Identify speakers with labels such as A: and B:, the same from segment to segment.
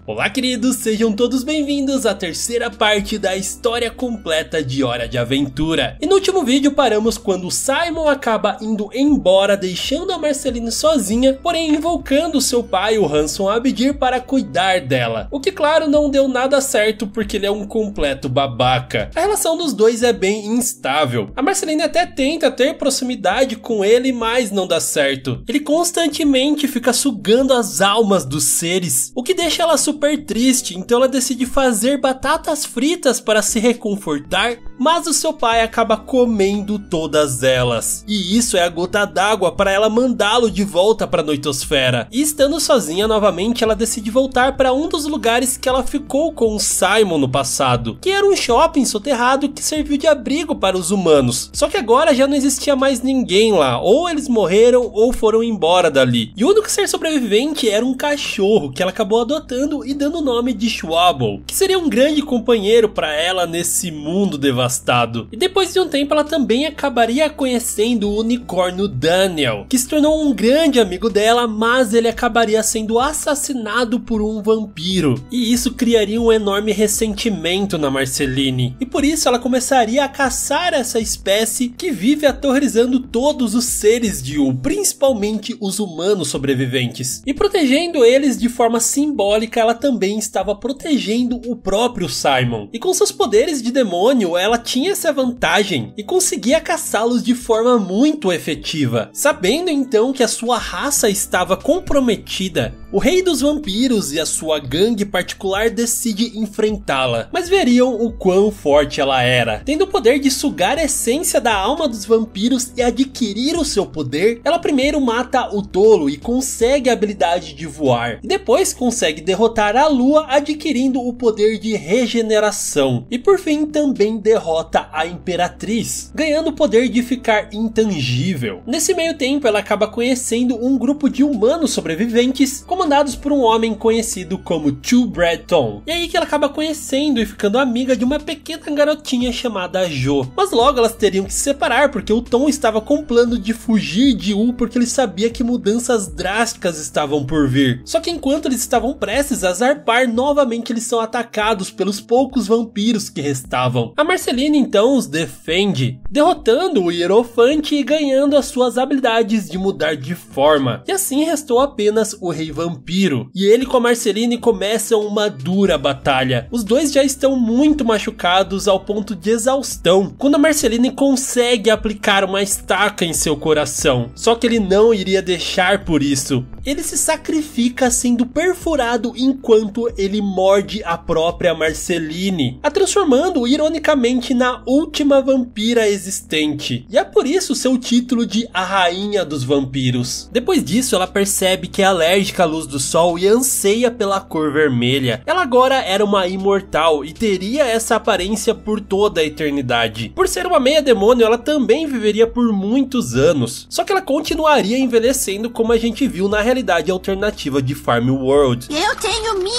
A: Olá queridos, sejam todos bem-vindos à terceira parte da história completa de Hora de Aventura. E no último vídeo paramos quando Simon acaba indo embora, deixando a Marceline sozinha, porém invocando seu pai, o Hanson Abdir, para cuidar dela. O que claro não deu nada certo porque ele é um completo babaca. A relação dos dois é bem instável. A Marceline até tenta ter proximidade com ele, mas não dá certo. Ele constantemente fica sugando as almas dos seres, o que deixa ela super triste, então ela decide fazer batatas fritas para se reconfortar, mas o seu pai acaba comendo todas elas. E isso é a gota d'água para ela mandá-lo de volta para a Noitosfera. E estando sozinha novamente, ela decide voltar para um dos lugares que ela ficou com o Simon no passado, que era um shopping soterrado que serviu de abrigo para os humanos. Só que agora já não existia mais ninguém lá, ou eles morreram ou foram embora dali. E o único ser sobrevivente era um cachorro que ela acabou adotando e dando o nome de Schwabble, que seria um grande companheiro para ela nesse mundo devastado. E depois de um tempo ela também acabaria conhecendo o unicórnio Daniel, que se tornou um grande amigo dela, mas ele acabaria sendo assassinado por um vampiro. E isso criaria um enorme ressentimento na Marceline. E por isso ela começaria a caçar essa espécie que vive aterrorizando todos os seres de Yu, principalmente os humanos sobreviventes. E protegendo eles de forma simbólica, ela também estava protegendo o próprio Simon. E com seus poderes de demônio, ela tinha essa vantagem e conseguia caçá-los de forma muito efetiva. Sabendo então que a sua raça estava comprometida, o rei dos vampiros e a sua gangue particular decide enfrentá-la. Mas veriam o quão forte ela era. Tendo o poder de sugar a essência da alma dos vampiros e adquirir o seu poder, ela primeiro mata o tolo e consegue a habilidade de voar. E depois consegue derrotar a lua, adquirindo o poder de regeneração. E por fim também derrota a imperatriz, ganhando o poder de ficar intangível. Nesse meio tempo ela acaba conhecendo um grupo de humanos sobreviventes, comandados por um homem conhecido como Two Breton. E aí que ela acaba conhecendo e ficando amiga de uma pequena garotinha chamada Jo. Mas logo elas teriam que se separar porque o Tom estava com o plano de fugir de Yu, porque ele sabia que mudanças drásticas estavam por vir. Só que enquanto eles estavam prestes a zarpar, novamente eles são atacados pelos poucos vampiros que restavam. A Marceline então os defende, derrotando o Hierofante e ganhando as suas habilidades de mudar de forma. E assim restou apenas o Rei Vampiro, e ele com a Marceline começam uma dura batalha. Os dois já estão muito machucados ao ponto de exaustão, quando a Marceline consegue aplicar uma estaca em seu coração. Só que ele não iria deixar por isso. Ele se sacrifica sendo perfurado enquanto ele morde a própria Marceline, a transformando ironicamente na última vampira existente. E é por isso seu título de a Rainha dos Vampiros. Depois disso ela percebe que é alérgica à luz do sol e anseia pela cor vermelha. Ela agora era uma imortal e teria essa aparência por toda a eternidade. Por ser uma meia demônio, ela também viveria por muitos anos. Só que ela continuaria envelhecendo, como a gente viu na realidade alternativa de Farm World.
B: Eu tenho 1000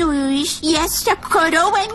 B: anos e esta coroa é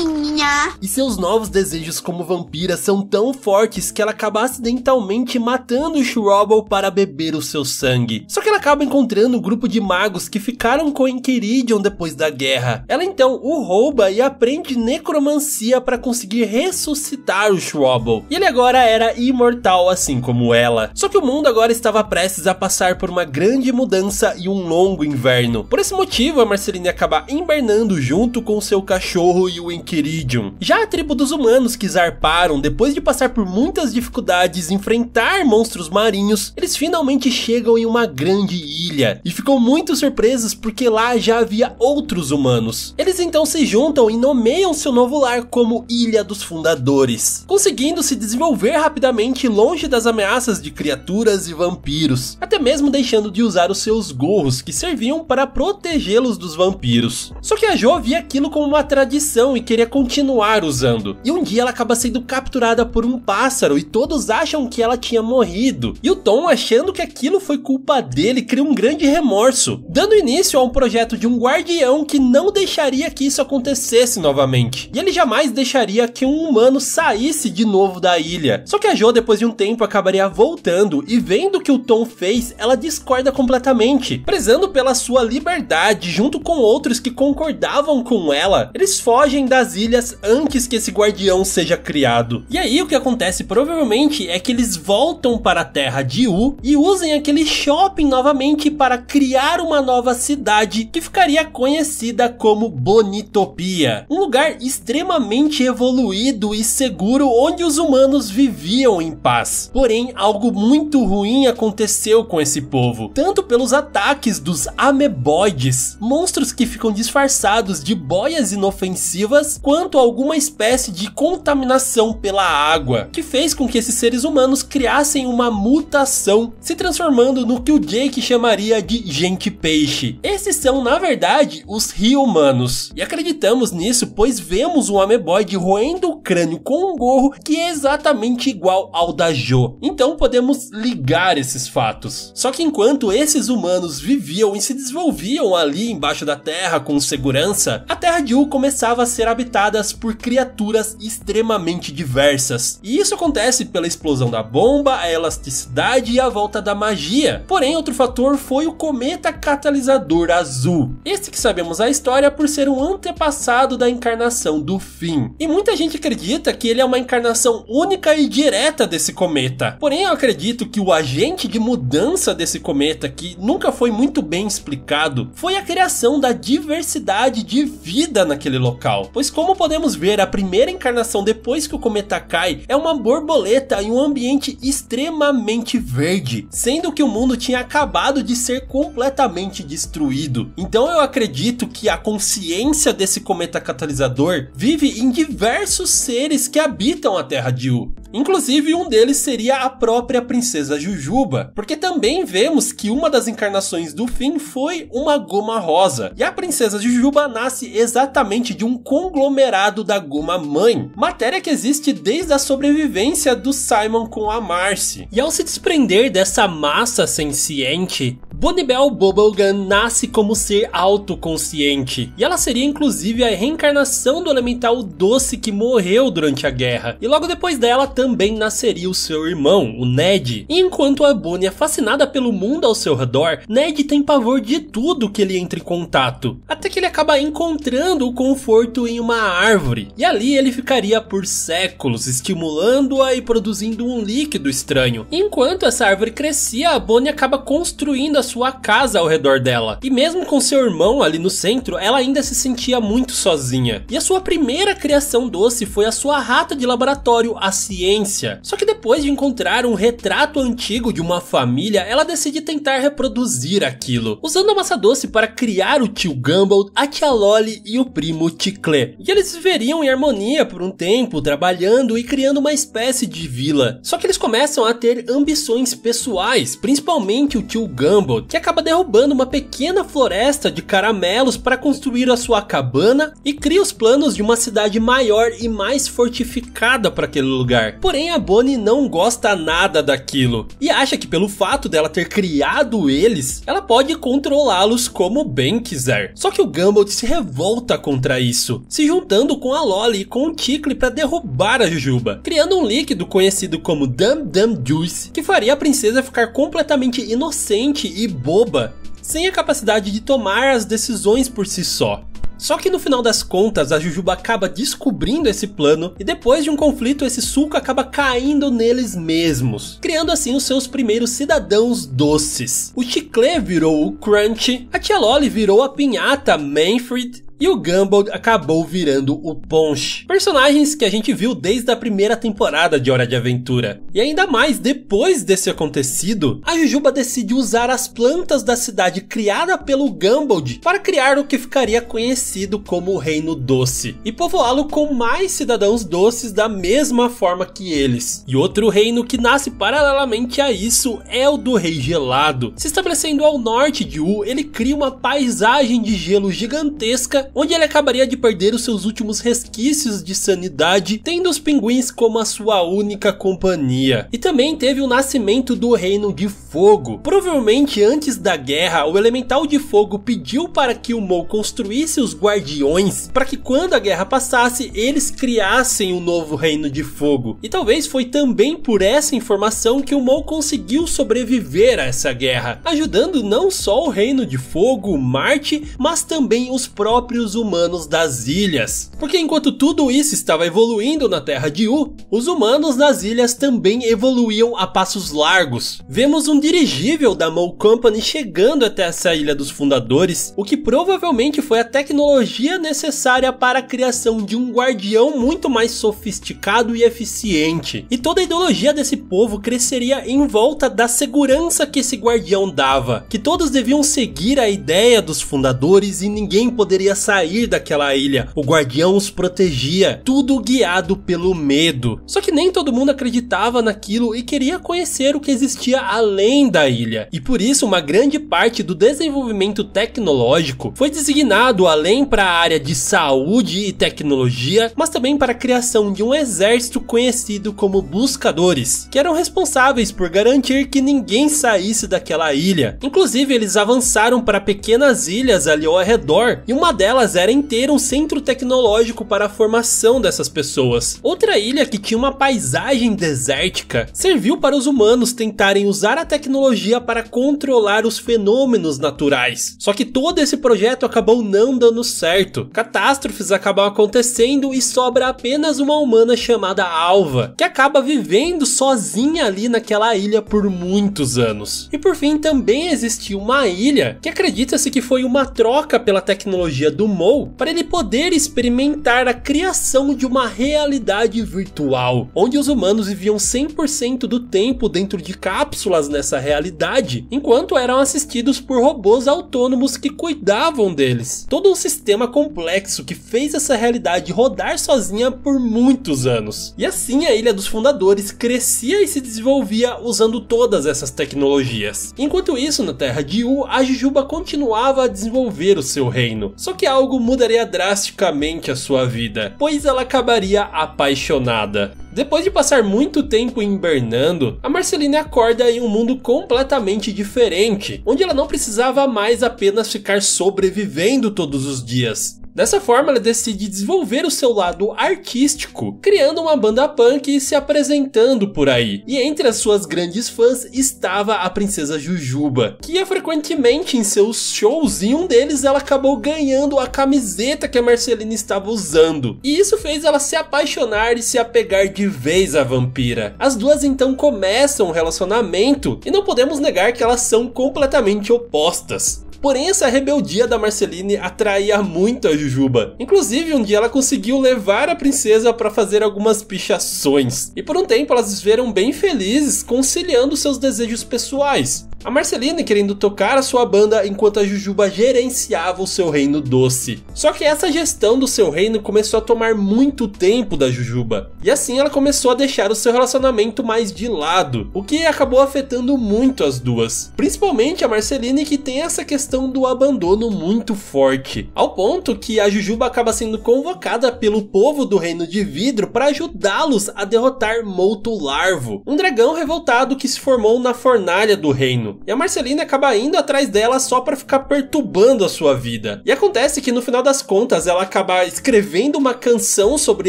B: minha.
A: E seus novos desejos como vampira são tão fortes que ela acaba acidentalmente matando Schwabble para beber o seu sangue. Só que ela acaba encontrando um grupo de magos que ficaram com Enchiridion depois da guerra. Ela então o rouba e aprende necromancia para conseguir ressuscitar o Schwabble. E ele agora era imortal assim como ela. Só que o mundo agora estava prestes a passar por uma grande mudança e um longo inverno. Por esse motivo a Marceline acaba invernando junto com seu cachorro e o Enchiridion. Já a tribo dos humanos que zarparam depois de passar por muitas dificuldades e enfrentar monstros marinhos, eles finalmente chegam em uma grande ilha e ficam muito surpresos porque lá já havia outros humanos. Eles então se juntam e nomeiam seu novo lar como Ilha dos Fundadores, conseguindo se desenvolver rapidamente longe das ameaças de criaturas e vampiros, até mesmo deixando de usar os seus gorros que serviam para protegê-los dos vampiros. Só que a Jo via aquilo como uma tradição e queria continuar usando. E um dia ela acaba sendo capturada por um pássaro e todos acham que ela tinha morrido. E o Tom, achando que aquilo foi culpa dele, cria um grande remorso, dando início a um projeto de um guardião que não deixaria que isso acontecesse novamente. E ele jamais deixaria que um humano saísse de novo da ilha. Só que a Jo, depois de um tempo, acabaria voltando e vendo o que o Tom fez, ela discorda completamente. Prezando pela sua liberdade, junto com outros que concordavam com ela, eles fogem das ilhas antes que esse guardião seja criado. E aí o que acontece provavelmente é que eles voltam para a terra de U e usem aquele shopping novamente para criar uma nova cidade que ficaria conhecida como Bonitopia, um lugar extremamente evoluído e seguro onde os humanos viviam em paz. Porém, algo muito ruim aconteceu com esse povo, tanto pelos ataques dos ameboides, monstros que ficam disfarçados de boias inofensivas, quanto alguma espécie de contaminação pela água, que fez com que esses seres humanos criassem uma mutação, se transformando no que o Jake chamaria de gente-peixe. Esses são, na verdade, os rio-humanos. E acreditamos nisso, pois vemos um ameboide roendo o crânio com um gorro que é exatamente igual ao da Jo. Então podemos ligar esses fatos. Só que enquanto esses humanos viviam e se desenvolviam ali embaixo da terra com segurança, a terra de U começava a ser habitada por criaturas extremamente diversas. E isso acontece pela explosão da bomba, a elasticidade e a volta da magia. Porém, outro fator foi o cometa catalisador azul. Esse que sabemos a história por ser um antepassado da encarnação do Finn. E muita gente acredita que ele é uma encarnação única e direta desse cometa. Porém, eu acredito que o agente de mudança desse cometa, que nunca foi muito bem explicado, foi a criação da diversidade de vida naquele local. Pois como podemos ver, a primeira encarnação depois que o cometa cai é uma borboleta em um ambiente extremamente verde, sendo que o mundo tinha acabado de ser completamente destruído. Então eu acredito que a consciência desse cometa catalisador vive em diversos seres que habitam a terra de U. Inclusive um deles seria a própria princesa Jujuba, porque também vemos que uma das encarnações do Finn foi uma goma rosa, e a princesa Jujuba nasce exatamente de um conglomerado da goma mãe, matéria que existe desde a sobrevivência do Simon com a Marcy. E ao se desprender dessa massa senciente, Bonibel Bubblegum nasce como ser autoconsciente, e ela seria inclusive a reencarnação do elemental doce que morreu durante a guerra, e logo depois dela também nasceria o seu irmão, o Ned. E enquanto a Bonnie é fascinada pelo mundo ao seu redor, Ned tem pavor de tudo que ele entra em contato, até que ele acaba encontrando o conforto em uma árvore, e ali ele ficaria por séculos estimulando-a e produzindo um líquido estranho. Enquanto essa árvore crescia, a Bonnie acaba construindo a sua casa ao redor dela, e mesmo com seu irmão ali no centro, ela ainda se sentia muito sozinha. E a sua primeira criação doce foi a sua rata de laboratório, a Ciência. Só que depois de encontrar um retrato antigo de uma família, ela decide tentar reproduzir aquilo, usando a massa doce para criar o tio Gumball, a tia Lolly e o primo Chiclé. E eles viveriam em harmonia por um tempo, trabalhando e criando uma espécie de vila. Só que eles começam a ter ambições pessoais, principalmente o tio Gumball, que acaba derrubando uma pequena floresta de caramelos para construir a sua cabana e cria os planos de uma cidade maior e mais fortificada para aquele lugar. Porém, a Bonnie não gosta nada daquilo e acha que pelo fato dela ter criado eles, ela pode controlá-los como bem quiser. Só que o Gumball se revolta contra isso, se juntando com a Lolly e com o Chicle para derrubar a Jujuba, criando um líquido conhecido como Dum Dum Juice, que faria a princesa ficar completamente inocente e boba, sem a capacidade de tomar as decisões por si só. Só que no final das contas, a Jujuba acaba descobrindo esse plano e depois de um conflito, esse suco acaba caindo neles mesmos, criando assim os seus primeiros cidadãos doces. O Chiclé virou o Crunch, a tia Lolly virou a pinhata Manfred e o Gumball acabou virando o Ponche. Personagens que a gente viu desde a primeira temporada de Hora de Aventura. E ainda mais, depois desse acontecido, a Jujuba decide usar as plantas da cidade criada pelo Gumball para criar o que ficaria conhecido como o Reino Doce, e povoá-lo com mais cidadãos doces da mesma forma que eles. E outro reino que nasce paralelamente a isso é o do Rei Gelado. Se estabelecendo ao norte de U, ele cria uma paisagem de gelo gigantesca onde ele acabaria de perder os seus últimos resquícios de sanidade, tendo os pinguins como a sua única companhia. E também teve o nascimento do Reino de Fogo. Provavelmente antes da guerra, o Elemental de Fogo pediu para que o Mou construísse os Guardiões, para que quando a guerra passasse, eles criassem um novo Reino de Fogo. E talvez foi também por essa informação que o Mou conseguiu sobreviver a essa guerra, ajudando não só o Reino de Fogo, Marte, mas também os próprios humanos das ilhas. Porque enquanto tudo isso estava evoluindo na Terra de U, os humanos nas ilhas também evoluíam a passos largos. Vemos um dirigível da Mou Company chegando até essa Ilha dos Fundadores, o que provavelmente foi a tecnologia necessária para a criação de um guardião muito mais sofisticado e eficiente. E toda a ideologia desse povo cresceria em volta da segurança que esse guardião dava, que todos deviam seguir a ideia dos fundadores e ninguém poderia sair daquela ilha. O guardião os protegia, tudo guiado pelo medo. Só que nem todo mundo acreditava naquilo e queria conhecer o que existia além da ilha. E por isso uma grande parte do desenvolvimento tecnológico foi designado além para a área de saúde e tecnologia, mas também para a criação de um exército conhecido como buscadores, que eram responsáveis por garantir que ninguém saísse daquela ilha. Inclusive eles avançaram para pequenas ilhas ali ao redor, e uma delas era inteira um centro tecnológico para a formação dessas pessoas. Outra ilha que tinha uma paisagem desértica serviu para os humanos tentarem usar a tecnologia para controlar os fenômenos naturais. Só que todo esse projeto acabou não dando certo. Catástrofes acabam acontecendo e sobra apenas uma humana chamada Alva, que acaba vivendo sozinha ali naquela ilha por muitos anos. E por fim também existiu uma ilha que acredita-se que foi uma troca pela tecnologia do Mou para ele poder experimentar a criação de uma realidade virtual, onde os humanos viviam 100% do tempo dentro de cápsulas nessa realidade, enquanto eram assistidos por robôs autônomos que cuidavam deles. Todo um sistema complexo que fez essa realidade rodar sozinha por muitos anos. E assim a Ilha dos Fundadores crescia e se desenvolvia usando todas essas tecnologias. Enquanto isso, na Terra de U, a Jujuba continuava a desenvolver o seu reino. Só que algo mudaria drasticamente a sua vida, pois ela acabaria apaixonada. Depois de passar muito tempo hibernando, a Marceline acorda em um mundo completamente diferente, onde ela não precisava mais apenas ficar sobrevivendo todos os dias. Dessa forma, ela decide desenvolver o seu lado artístico, criando uma banda punk e se apresentando por aí. E entre as suas grandes fãs estava a princesa Jujuba, que ia frequentemente em seus shows, e em um deles ela acabou ganhando a camiseta que a Marceline estava usando. E isso fez ela se apaixonar e se apegar de vez à vampira. As duas então começam um relacionamento, e não podemos negar que elas são completamente opostas. Porém, essa rebeldia da Marceline atraía muito a Jujuba. Inclusive, um dia ela conseguiu levar a princesa para fazer algumas pichações. E por um tempo elas viveram bem felizes, conciliando seus desejos pessoais. A Marceline querendo tocar a sua banda enquanto a Jujuba gerenciava o seu reino doce. Só que essa gestão do seu reino começou a tomar muito tempo da Jujuba. E assim ela começou a deixar o seu relacionamento mais de lado, o que acabou afetando muito as duas. Principalmente a Marceline, que tem essa questão do abandono muito forte. Ao ponto que a Jujuba acaba sendo convocada pelo povo do Reino de Vidro para ajudá-los a derrotar Molto Larvo, um dragão revoltado que se formou na fornalha do reino. E a Marceline acaba indo atrás dela só para ficar perturbando a sua vida. E acontece que no final das contas ela acaba escrevendo uma canção sobre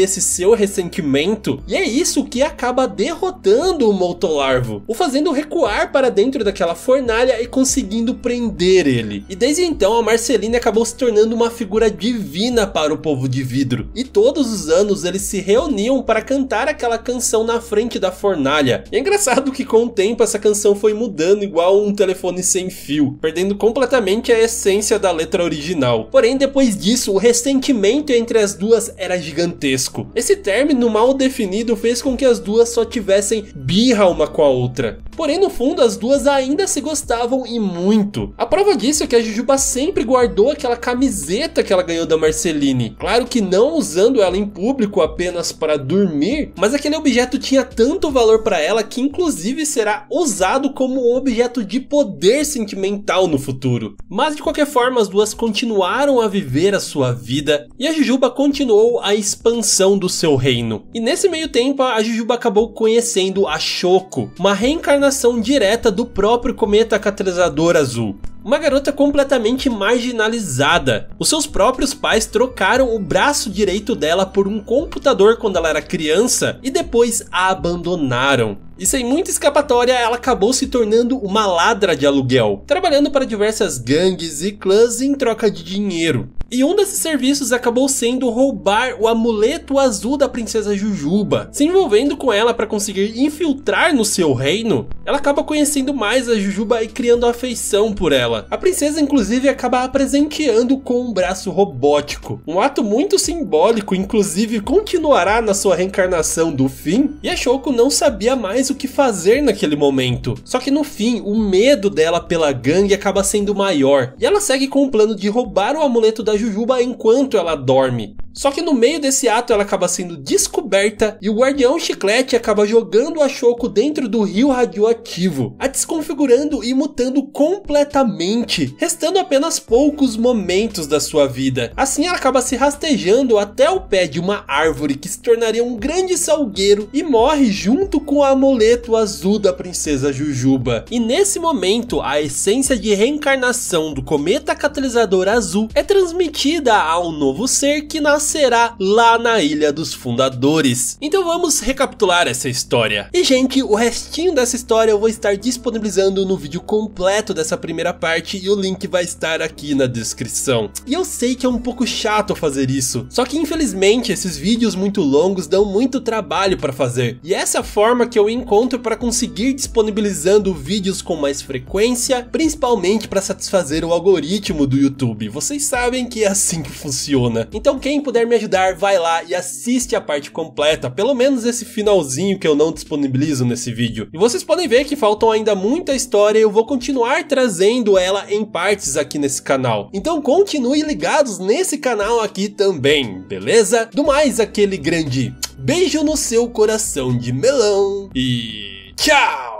A: esse seu ressentimento, e é isso que acaba derrotando o Molto Larvo, o fazendo recuar para dentro daquela fornalha e conseguindo prender ele. E desde então a Marceline acabou se tornando uma figura divina para o povo de vidro, e todos os anos eles se reuniam para cantar aquela canção na frente da fornalha. E é engraçado que com o tempo essa canção foi mudando igual um telefone sem fio, perdendo completamente a essência da letra original. Porém, depois disso, o ressentimento entre as duas era gigantesco. Esse término mal definido fez com que as duas só tivessem birra uma com a outra. Porém, no fundo, as duas ainda se gostavam e muito. A prova disso é que a Jujuba sempre guardou aquela camiseta que ela ganhou da Marceline. Claro que não usando ela em público apenas para dormir, mas aquele objeto tinha tanto valor para ela que inclusive será usado como um objeto de poder sentimental no futuro. Mas de qualquer forma, as duas continuaram a viver a sua vida e a Jujuba continuou a expansão do seu reino. E nesse meio tempo, a Jujuba acabou conhecendo a Shoko, uma reencarnação direta do próprio cometa catalisador azul. Uma garota completamente marginalizada. Os seus próprios pais trocaram o braço direito dela por um computador quando ela era criança e depois a abandonaram. E sem muita escapatória, ela acabou se tornando uma ladra de aluguel, trabalhando para diversas gangues e clãs em troca de dinheiro. E um desses serviços acabou sendo roubar o amuleto azul da princesa Jujuba. Se envolvendo com ela para conseguir infiltrar no seu reino, ela acaba conhecendo mais a Jujuba e criando afeição por ela. A princesa inclusive acaba a presenteando com um braço robótico. Um ato muito simbólico, inclusive continuará na sua reencarnação do fim. E a Shoko não sabia mais o que fazer naquele momento. Só que no fim, o medo dela pela gangue acaba sendo maior. E ela segue com o plano de roubar o amuleto da Jujuba enquanto ela dorme. Só que no meio desse ato ela acaba sendo descoberta e o Guardião Chiclete acaba jogando a Shoko dentro do rio radioativo, a desconfigurando e mutando completamente, restando apenas poucos momentos da sua vida. Assim ela acaba se rastejando até o pé de uma árvore que se tornaria um grande salgueiro e morre junto com o amuleto azul da princesa Jujuba. E nesse momento a essência de reencarnação do cometa catalisador azul é transmitida a um novo ser que nascerá lá na Ilha dos Fundadores. Então vamos recapitular essa história. E gente, o restinho dessa história eu vou estar disponibilizando no vídeo completo dessa primeira parte e o link vai estar aqui na descrição. E eu sei que é um pouco chato fazer isso, só que infelizmente esses vídeos muito longos dão muito trabalho para fazer. E essa é a forma que eu encontro para conseguir disponibilizando vídeos com mais frequência, principalmente para satisfazer o algoritmo do YouTube. Vocês sabem que é assim que funciona. Então quem puder me ajudar, vai lá e assiste a parte completa, pelo menos esse finalzinho que eu não disponibilizo nesse vídeo. E vocês podem ver que faltam ainda muita história e eu vou continuar trazendo ela em partes aqui nesse canal. Então continue ligados nesse canal aqui também, beleza? Do mais, aquele grande beijo no seu coração de melão e tchau!